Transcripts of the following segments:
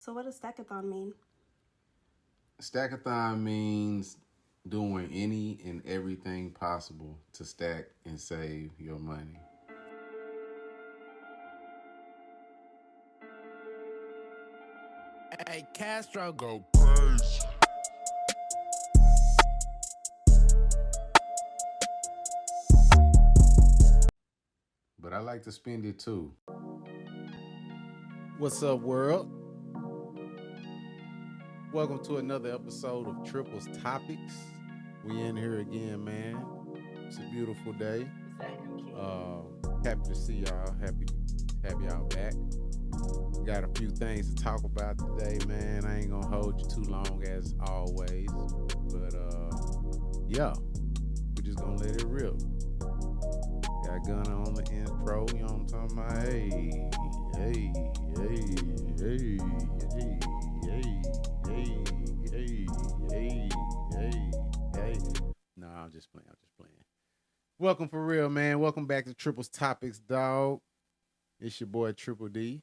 So what does stackathon mean? Stackathon means doing any and everything possible to stack and save your money. Hey, Castro, go crazy. But I like to spend it too. What's up, world? Welcome to another episode of Triples Topics. We in here again, man. It's a beautiful day. Happy to see y'all. Happy to have y'all back. Got a few things to talk about today, man. I ain't gonna hold you too long as always, but yeah, we just gonna let it rip. Got Gunna on the intro, you know what I'm talking about? Hey, hey, hey, hey. No, I'm just playing. Welcome for real, man. Welcome back to Triples Topics, dog. It's your boy Triple D,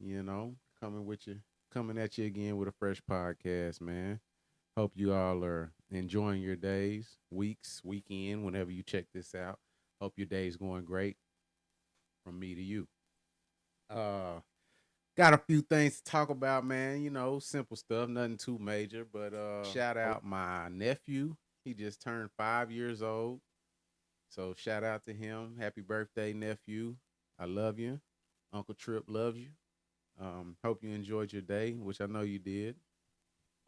coming at you again with a fresh podcast, man. Hope you all are enjoying your days, weeks, weekend, whenever you check this out. Hope your day's going great from me to you. Got a few things to talk about, man. Simple stuff, nothing too major. But shout out my nephew. He just turned 5 years old. So shout out to him. Happy birthday, nephew. I love you. Uncle Trip loves you. Hope you enjoyed your day, which I know you did.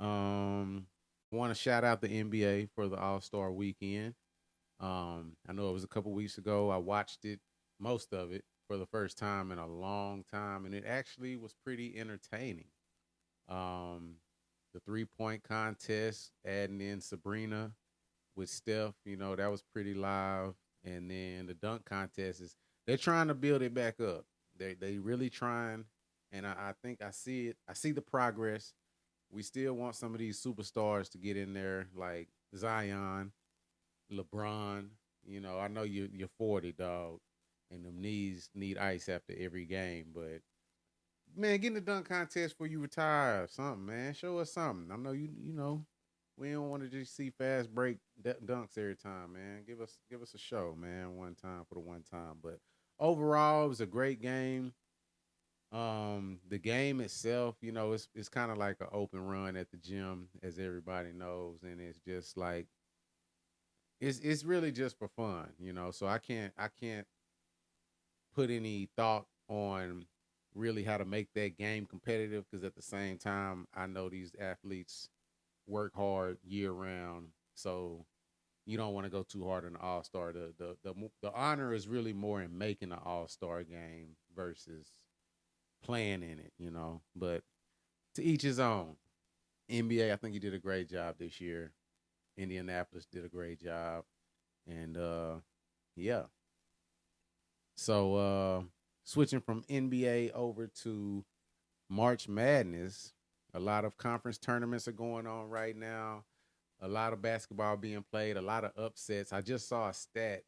Want to shout out the NBA for the All-Star weekend. I know it was a couple weeks ago. I watched it, most of it, for the first time in a long time, and it actually was pretty entertaining. The 3-point contest, adding in Sabrina with Steph, that was pretty live. And then the dunk contest they're trying to build it back up. They really trying, and I think I see it. I see the progress. We still want some of these superstars to get in there, like Zion, LeBron. I know you're 40, dog, and them knees need ice after every game. But man, get in the dunk contest before you retire or something, man. Show us something. I know you know we don't want to just see fast break dunks every time, man. Give us a show, man. One time for the one time. But overall, it was a great game. The game itself, it's kind of like an open run at the gym, as everybody knows, and it's just like it's really just for fun, So I can't put any thought on really how to make that game competitive, because at the same time, I know these athletes work hard year round, so you don't want to go too hard on the All Star. The honor is really more in making the All Star game versus playing in it, But to each his own. NBA, I think he did a great job this year. Indianapolis did a great job, and yeah. So switching from NBA over to March Madness, a lot of conference tournaments are going on right now. A lot of basketball being played, a lot of upsets. I just saw a stat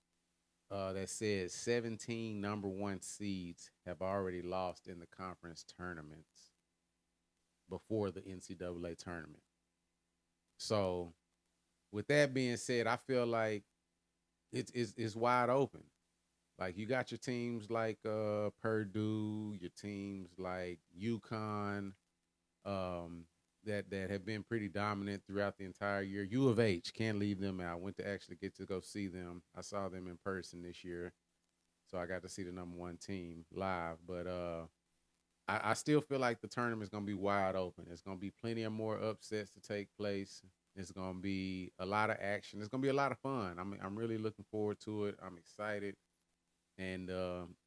that says 17 number one seeds have already lost in the conference tournaments before the NCAA tournament. So, with that being said, I feel like it's wide open. Like, you got your teams like Purdue, your teams like UConn, that have been pretty dominant throughout the entire year. U of H, can't leave them out. Went to actually get to go see them. I saw them in person this year, so I got to see the number one team live. But I still feel like the tournament is going to be wide open. There's going to be plenty of more upsets to take place. It's going to be a lot of action. It's going to be a lot of fun. I'm really looking forward to it. I'm excited. And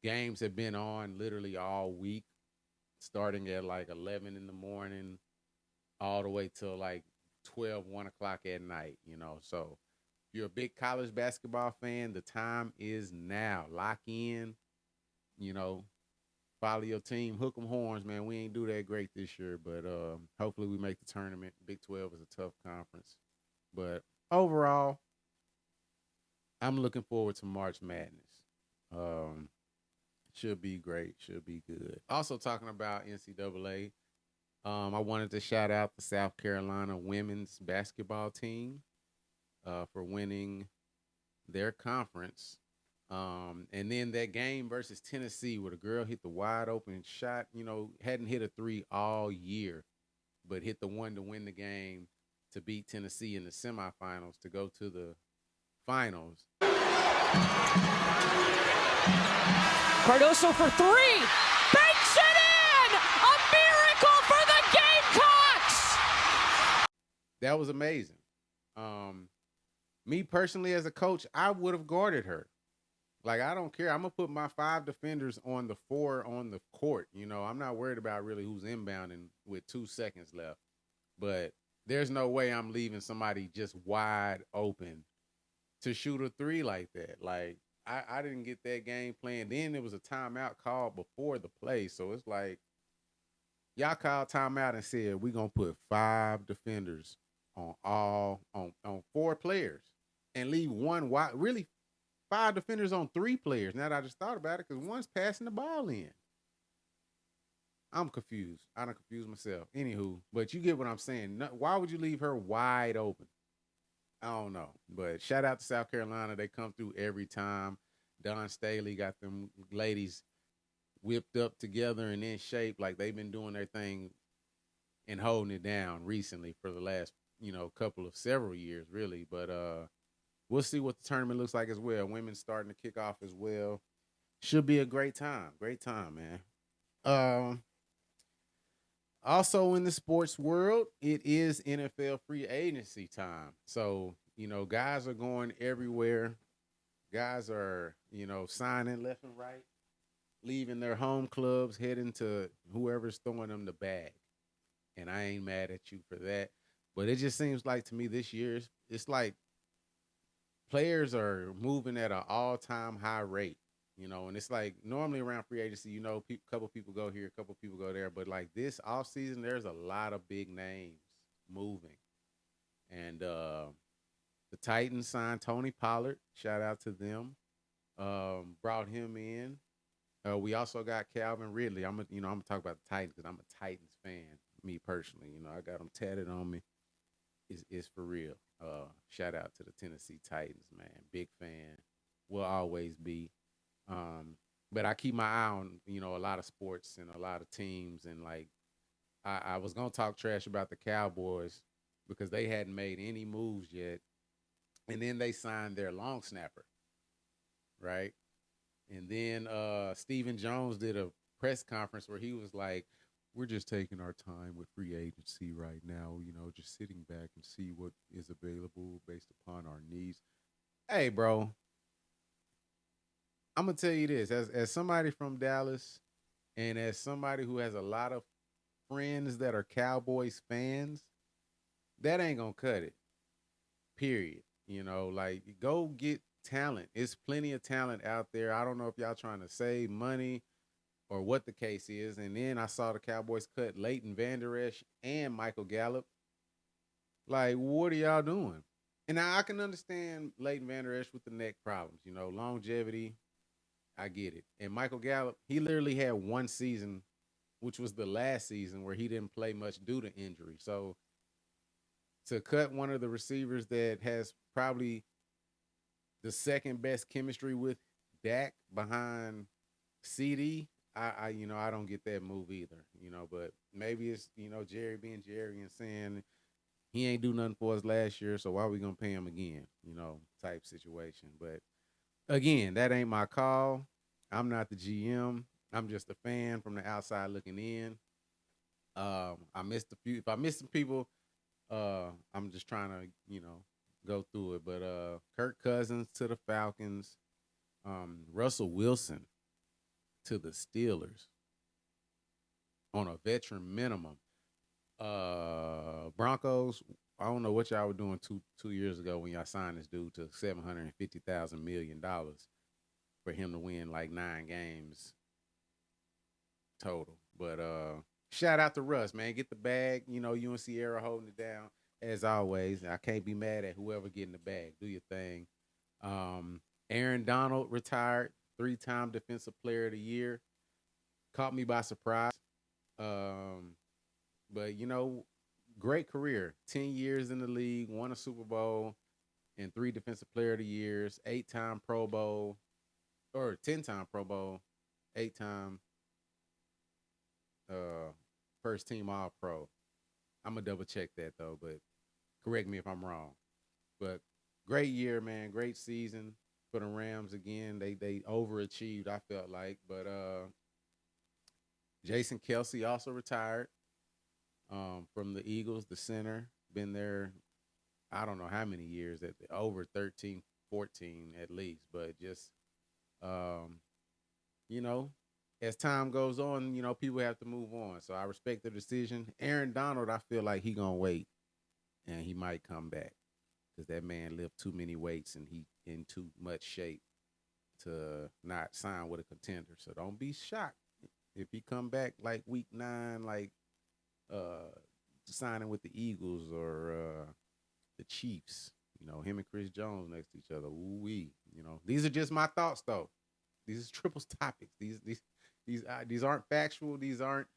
games have been on literally all week, starting at like 11 in the morning all the way till like 12, 1 o'clock at night, So if you're a big college basketball fan, the time is now. Lock in, you know, follow your team, hook 'em horns, man. We ain't do that great this year, but hopefully we make the tournament. Big 12 is a tough conference. But overall, I'm looking forward to March Madness. Should be great. Should be good. Also talking about NCAA, I wanted to shout out the South Carolina women's basketball team for winning their conference. And then that game versus Tennessee where the girl hit the wide open shot, hadn't hit a three all year, but hit the one to win the game to beat Tennessee in the semifinals to go to the finals. Cardoso for three. Banks it in! A miracle for the Gamecocks! That was amazing. Me personally as a coach, I would have guarded her. Like, I don't care. I'm going to put my 5 defenders on the 4 on the court. I'm not worried about really who's inbounding with 2 seconds left. But there's no way I'm leaving somebody just wide open to shoot a 3 like that. Like, I didn't get that game plan. Then there was a timeout called before the play. So it's like, y'all called timeout and said, we're going to put 5 defenders on 4 players and leave 1 wide. Really, 5 defenders on 3 players. Now that I just thought about it, because one's passing the ball in. I'm confused. I done confused myself. Anywho, but you get what I'm saying. Why would you leave her wide open? I don't know. But shout out to South Carolina. They come through every time. Don Staley got them ladies whipped up together and in shape like they've been doing their thing and holding it down recently for the last, several years, really. But we'll see what the tournament looks like as well. Women's starting to kick off as well. Should be a great time. Great time, man. Also in the sports world, it is NFL free agency time. So, guys are going everywhere. Guys are, signing left and right, leaving their home clubs, heading to whoever's throwing them the bag. And I ain't mad at you for that. But it just seems like to me this year, it's like players are moving at an all-time high rate. And it's like normally around free agency, a couple people go here, a couple people go there. But like this offseason, there's a lot of big names moving. And the Titans signed Tony Pollard. Shout out to them. Brought him in. We also got Calvin Ridley. I'm gonna talk about the Titans because I'm a Titans fan, me personally. I got them tatted on me. It's for real. Shout out to the Tennessee Titans, man. Big fan. Will always be. But I keep my eye on, a lot of sports and a lot of teams. And like, I was going to talk trash about the Cowboys because they hadn't made any moves yet. And then they signed their long snapper. Right. And then, Stephen Jones did a press conference where he was like, we're just taking our time with free agency right now, just sitting back and see what is available based upon our needs. Hey, bro. I'm gonna tell you this, as somebody from Dallas, and as somebody who has a lot of friends that are Cowboys fans, that ain't gonna cut it. Period. Like go get talent. It's plenty of talent out there. I don't know if y'all trying to save money or what the case is. And then I saw the Cowboys cut Leighton Vander Esch and Michael Gallup. Like, what are y'all doing? And now I can understand Leighton Vander Esch with the neck problems, longevity. I get it. And Michael Gallup, he literally had 1 season, which was the last season, where he didn't play much due to injury. So to cut one of the receivers that has probably the second best chemistry with Dak behind CD, I don't get that move either. But maybe it's, Jerry being Jerry and saying he ain't do nothing for us last year, so why are we gonna pay him again? Type situation. But again, that ain't my call. I'm not the GM. I'm just a fan from the outside looking in. I missed a few. If I missed some people, I'm just trying to, go through it. But Kirk Cousins to the Falcons, Russell Wilson to the Steelers on a veteran minimum. Broncos, I don't know what y'all were doing two years ago when y'all signed this dude to $750,000 million for him to win like 9 games total. But shout out to Russ, man. Get the bag. You and Sierra holding it down as always. I can't be mad at whoever getting the bag. Do your thing. Aaron Donald retired, 3-time Defensive Player of the Year. Caught me by surprise. But great career. 10 years in the league, won a Super Bowl, and 3 Defensive Player of the Years, 8-time Pro Bowl, or 10-time Pro Bowl, 8-time uh first team All Pro. I'm gonna double check that though, but correct me if I'm wrong. But great year, man. Great season for the Rams again. They overachieved, I felt like. But Jason Kelsey also retired from the Eagles, the center. Been there, I don't know how many years, over 13, 14 at least. But just um, you know, as time goes on, people have to move on. So I respect the decision. Aaron Donald, I feel like he gonna wait and he might come back because that man lifted too many weights and he in too much shape to not sign with a contender. So don't be shocked if he come back like week 9, like uh signing with the Eagles or the Chiefs. Him and Chris Jones next to each other. Ooh wee. These are just my thoughts though. These are triples topics. These aren't factual. These aren't.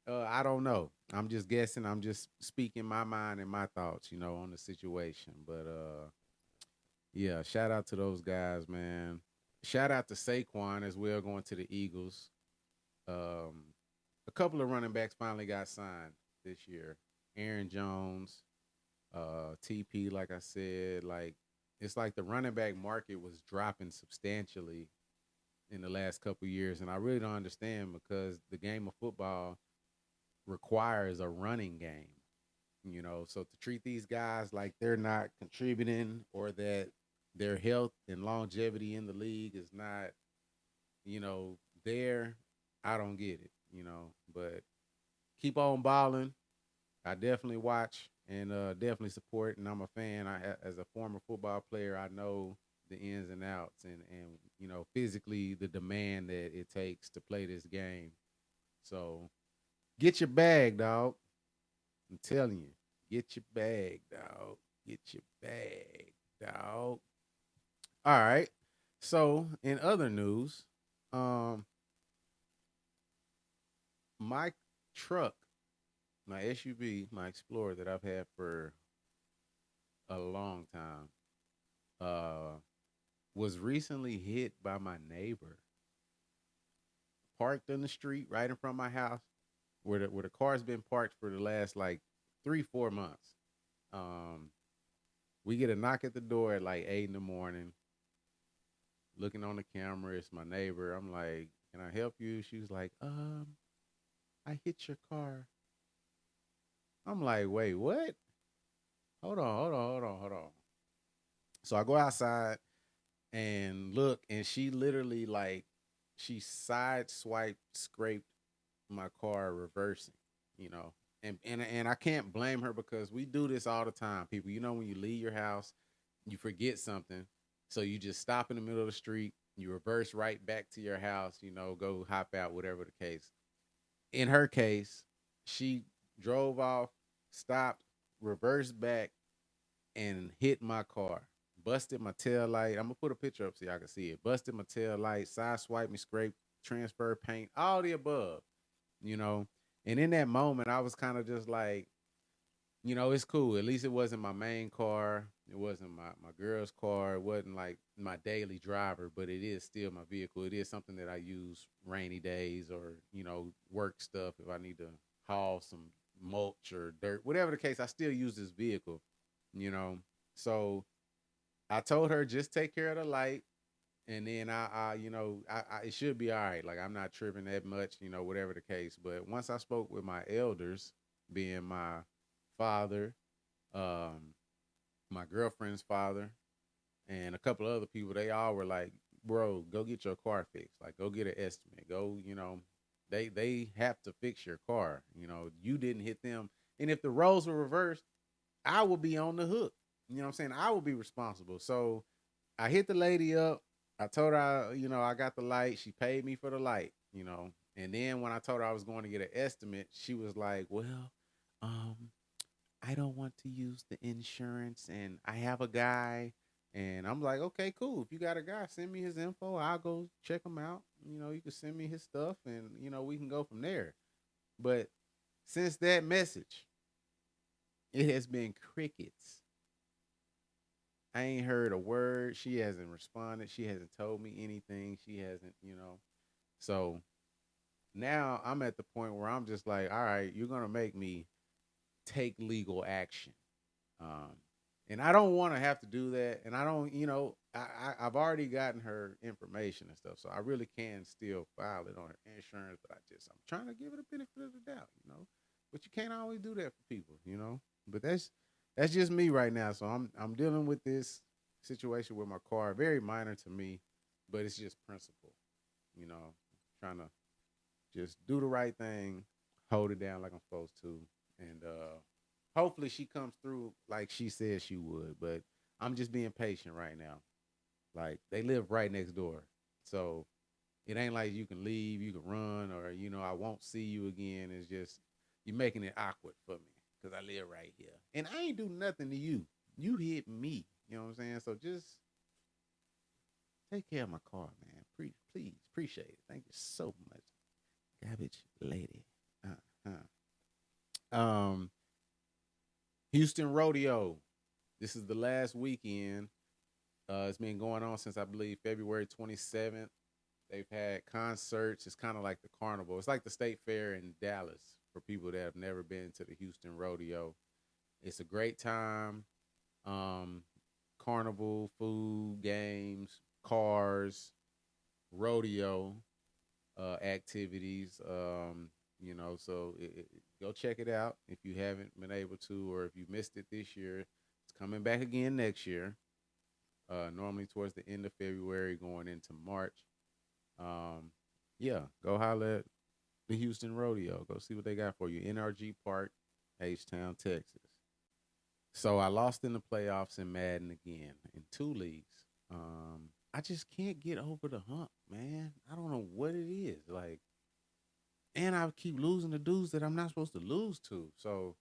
I don't know. I'm just guessing. I'm just speaking my mind and my thoughts, on the situation. But yeah, shout out to those guys, man. Shout out to Saquon as well, going to the Eagles. A couple of running backs finally got signed this year. Aaron Jones, TP, like I said, like it's like the running back market was dropping substantially in the last couple of years, and I really don't understand because the game of football requires a running game. So to treat these guys like they're not contributing or that their health and longevity in the league is not, there, I don't get it. But keep on balling. I definitely watch and definitely support, and I'm a fan. As a former football player, I know the ins and outs and physically the demand that it takes to play this game. So get your bag, dog. I'm telling you, get your bag, dog. Get your bag, dog. All right. So in other news, um, my truck, my SUV, my Explorer that I've had for a long time, was recently hit by my neighbor. Parked in the street right in front of my house, where the car's been parked for the last like 3-4 months. Um, we get a knock at the door at like 8 in the morning. Looking on the camera, it's my neighbor. I'm like, "Can I help you?" She was like, I hit your car." I'm like, "Wait, what? Hold on, hold on, hold on, hold on." So I go outside and look, and she literally like she side swiped, scraped my car reversing, you know. And I can't blame her because we do this all the time. People, when you leave your house, you forget something. So you just stop in the middle of the street, you reverse right back to your house, go hop out, whatever the case. In her case, she drove off, stopped, reversed back, and hit my car. Busted my tail light. I'm gonna put a picture up so y'all can see it. Busted my tail light, side swipe me, scrape, transfer paint, all the above, you know. And in that moment, I was kind of just like, it's cool. At least it wasn't my main car. It wasn't my girl's car. It wasn't like my daily driver, but it is still my vehicle. It is something that I use rainy days or, work stuff if I need to haul some mulch or dirt, whatever the case, I still use this vehicle, you know. So I told her just take care of the light, and then it should be all right. Like I'm not tripping that much, whatever the case. But once I spoke with my elders, being my father, um, my girlfriend's father, and a couple of other people, they all were like, "Bro, go get your car fixed. Like, go get an estimate. Go, they have to fix your car. You didn't hit them, and if the roles were reversed, I will be on the hook. You know what I'm saying? I will be responsible." So I hit the lady up. I told her, I got the light. She paid me for the light, And then when I told her I was going to get an estimate, she was like, "Well, um, I don't want to use the insurance and I have a guy." And I'm like, "Okay, cool. If you got a guy, send me his info. I'll go check him out. You can send me his stuff and, we can go from there." But Since that message, it has been crickets. I ain't heard a word. She hasn't responded. She hasn't told me anything. She hasn't, So now I'm at the point where I'm just like, all right, you're gonna make me take legal action. Um, and I don't want to have to do that. And I don't, I've already gotten her information and stuff, so I really can still file it on her insurance. But I'm trying to give it a benefit of the doubt. But you can't always do that for people. But that's just me right now. So I'm dealing with this situation with my car, very minor to me, but it's just principle. Trying to just do the right thing, hold it down like I'm supposed to, and hopefully she comes through like she said she would. But I'm just being patient right now. Like they live right next door, so it ain't like you can leave, you can run, or I won't see you again. It's just you're making it awkward for me because I live right here, and I ain't do nothing to you. You hit me. You know what I'm saying? So just take care of my car, man. Please appreciate it. Thank you so much, garbage lady. Um, Houston Rodeo. This is the last weekend. It's been going on since I believe February 27th. They've had concerts. It's kind of like the carnival. It's like the state fair in Dallas for people that have never been to the Houston Rodeo. It's a great time. Carnival, food, games, cars, rodeo activities. So go check it out if you haven't been able to, or if you missed it this year. It's coming back again next year. Normally towards the end of February, going into March. Yeah, go holler at the Houston Rodeo. Go see what they got for you. NRG Park, H-Town, Texas. So I lost in the playoffs in Madden again in 2 leagues. I just can't get over the hump, man. I don't know what it is. Like, and I keep losing the dudes that I'm not supposed to lose to. So,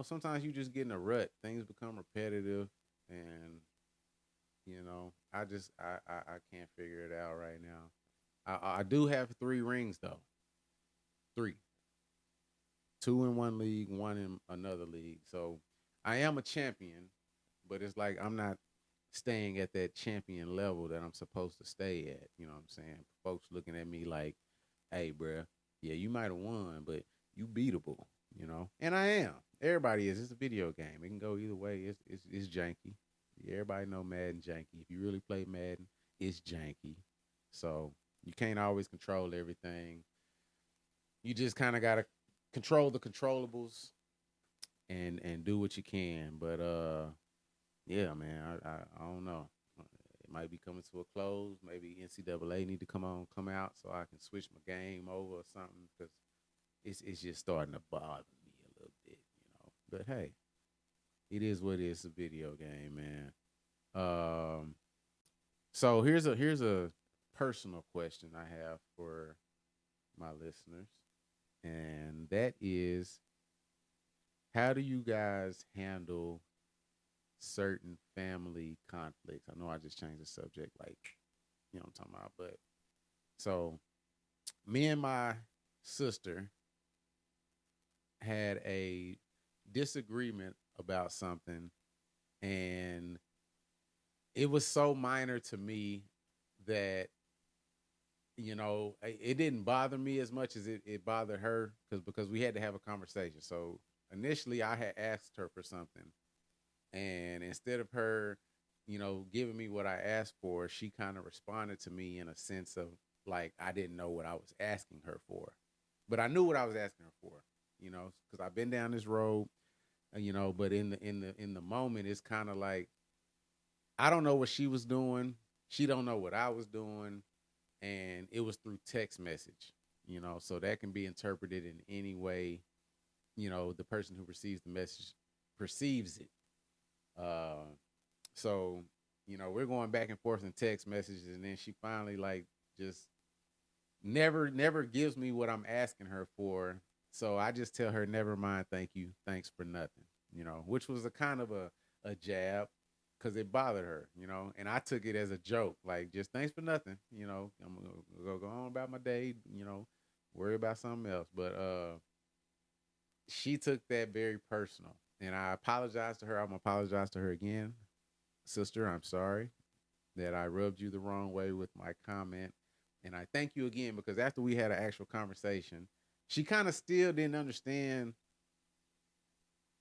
sometimes you just get in a rut. Things become repetitive, and I can't figure it out right now. I do have 3 rings though. 3. 2 in one league, 1 in another league. So I am a champion, but it's like I'm not staying at that champion level that I'm supposed to stay at. You know what I'm saying? Folks looking at me like, hey, bruh, yeah, you might have won, but you beatable. And I am. Everybody is. It's a video game. It can go either way. It's janky. Everybody know Madden janky. If you really play Madden, it's janky. So you can't always control everything. You just kind of gotta control the controllables and do what you can. But yeah, man, I don't know. It might be coming to a close. Maybe NCAA need to come out so I can switch my game over or something, because it's just starting to bother me a little bit. But hey, it is what it is. It's a video game, man. So here's a personal question I have for my listeners, and that is, how do you guys handle certain family conflicts? I know I just changed the subject, like, what I'm talking about, but so me and my sister had a disagreement about something, and it was so minor to me that it didn't bother me as much as it bothered her, because we had to have a conversation. So initially I had asked her for something, and instead of her giving me what I asked for, she kind of responded to me in a sense of like I didn't know what I was asking her for, but I knew what I was asking her for, because I've been down this road, but in the moment, it's kind of like I don't know what she was doing, she don't know what I was doing, and it was through text message, so that can be interpreted in any way the person who receives the message perceives it. So we're going back and forth in text messages, and then she finally like just never gives me what I'm asking her for. So I just tell her, never mind, thank you, thanks for nothing, which was a kind of a jab, because it bothered her, and I took it as a joke, like, just thanks for nothing, I'm gonna go on about my day, worry about something else. But she took that very personal. And I apologized to her. I'm gonna apologize to her again. Sister, I'm sorry that I rubbed you the wrong way with my comment. And I thank you again because after we had an actual conversation, she kind of still didn't understand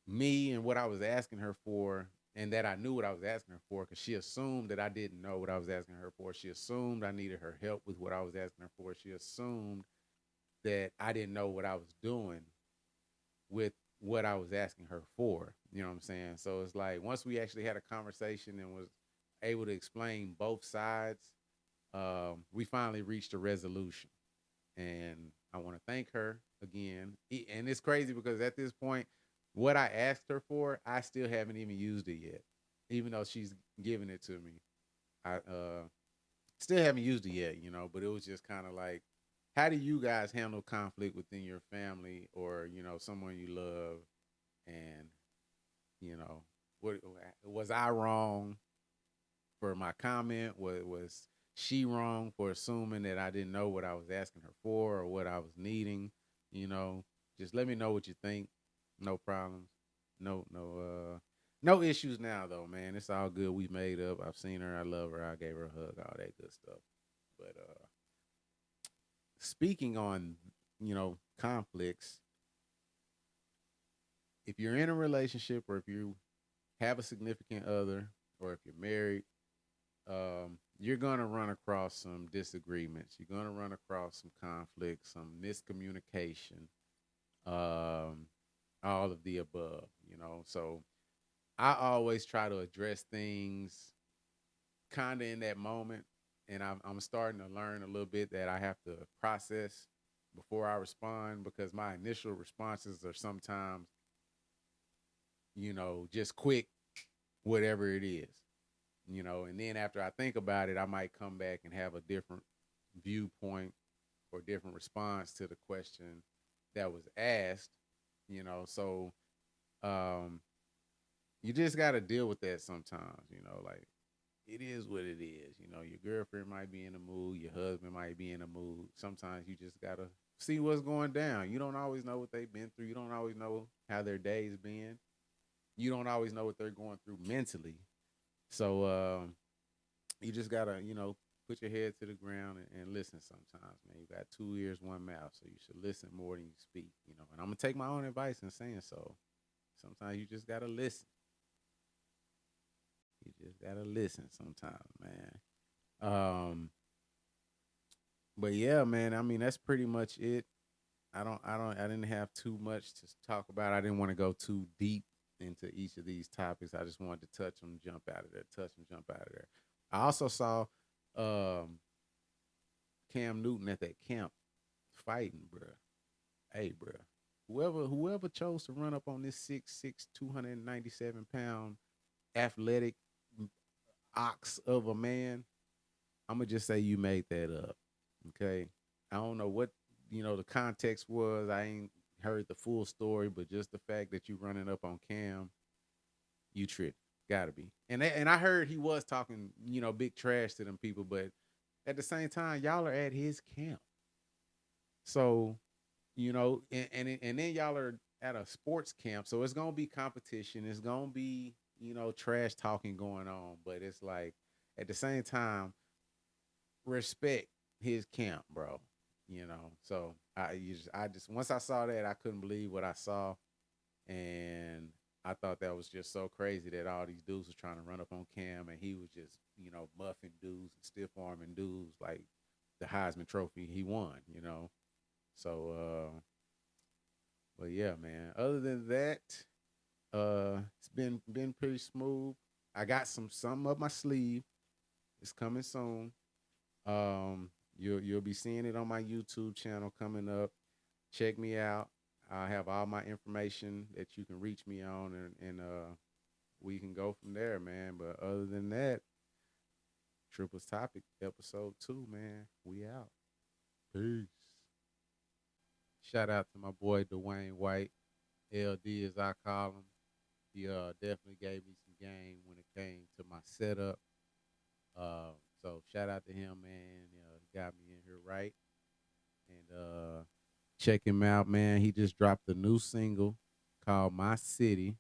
me and what I was asking her for, and that I knew what I was asking her for because she assumed that I didn't know what I was asking her for. She assumed I needed her help with what I was asking her for. She assumed that I didn't know what I was doing with what I was asking her for. You know what I'm saying? So it's like once we actually had a conversation and was able to explain both sides, we finally reached a resolution. And I want to thank her again. And it's crazy because at this point, what I asked her for, I still haven't even used it yet, even though she's giving it to me. I still haven't used it yet, you know. But it was just kind of like, how do you guys handle conflict within your family or someone you love? And you know, what was I wrong for my comment? Was she wrong for assuming that I didn't know what I was asking her for or what I was needing? You know, just let me know what you think. No problems. No issues now though, man. It's all good. We made up. I've seen her. I love her. I gave her a hug. All that good stuff. But speaking on conflicts, if you're in a relationship or if you have a significant other or if you're married, you're gonna run across some disagreements. You're gonna run across some conflicts, some miscommunication, um, all of the above. So I always try to address things kind of in that moment, and I'm starting to learn a little bit that I have to process before I respond because my initial responses are sometimes just quick, whatever it is. And then after I think about it, I might come back and have a different viewpoint or different response to the question that was asked. So um, you just got to deal with that sometimes. Like it is what it is. Your girlfriend might be in a mood, your husband might be in a mood. Sometimes you just gotta see what's going down. You don't always know what they've been through. You don't always know how their day's been. You don't always know what they're going through mentally. So you just gotta, put your head to the ground and listen sometimes, man. You got two ears, one mouth, so you should listen more than you speak, And I'm gonna take my own advice in saying so. Sometimes you just gotta listen. You just gotta listen sometimes, man. But yeah, man, I mean that's pretty much it. I didn't have too much to talk about. I didn't want to go too deep into each of these topics. I just wanted to touch them, jump out of there, touch them, jump out of there. I also saw um, Cam Newton at that camp fighting, bruh. Hey, bruh. Whoever chose to run up on this 6'6", 297-pound athletic ox of a man, I'm gonna just say you made that up. Okay. I don't know what the context was. I ain't heard the full story, but just the fact that you running up on Cam, you tripped. Gotta be. And I heard he was talking, big trash to them people, but at the same time, y'all are at his camp. So, and then y'all are at a sports camp. So it's gonna be competition. It's gonna be, trash talking going on. But it's like at the same time, respect his camp, bro. So I just once I saw that, I couldn't believe what I saw, and I thought that was just so crazy that all these dudes was trying to run up on Cam, and he was just muffing dudes and stiff arming dudes like the Heisman Trophy he won. So, but yeah, man. Other than that, it's been pretty smooth. I got some up my sleeve. It's coming soon. You'll be seeing it on my YouTube channel coming up. Check me out. I have all my information that you can reach me on, and we can go from there, man. But other than that, Triples Topic episode 2, man. We out. Peace. Shout out to my boy Dwayne White, LD as I call him. He definitely gave me some game when it came to my setup. So shout out to him, man. He got me in here right. And Check him out, man. He just dropped a new single called My City.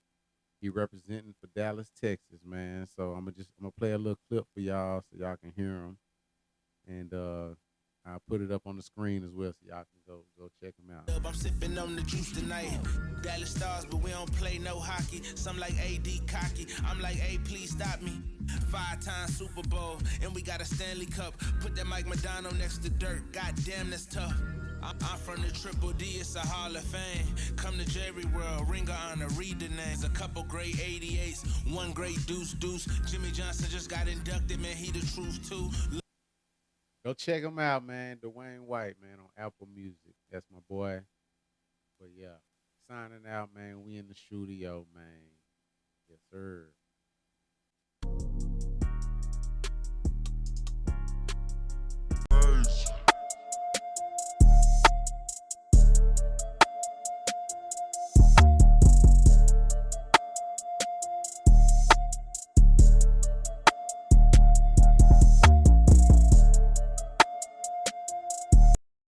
He representing for Dallas, Texas, man. So I'm gonna play a little clip for y'all so y'all can hear him, and I'll put it up on the screen as well so y'all can go check him out. I'm sipping on the juice tonight. Dallas Stars, but we don't play no hockey. Some like AD cocky. I'm like, hey, please stop me. 5-time Super Bowl, and we got a Stanley Cup. Put that Mike Madonna next to Dirk. Goddamn, that's tough. I'm from the Triple D, it's a Hall of Fame. Come to Jerry World, ring of honor, read the names. A couple great 88s, one great deuce. Jimmy Johnson just got inducted, man, he the truth too. Go check him out, man. Dwayne White, man, on Apple Music. That's my boy. But yeah, signing out, man. We in the studio, man. Yes, sir.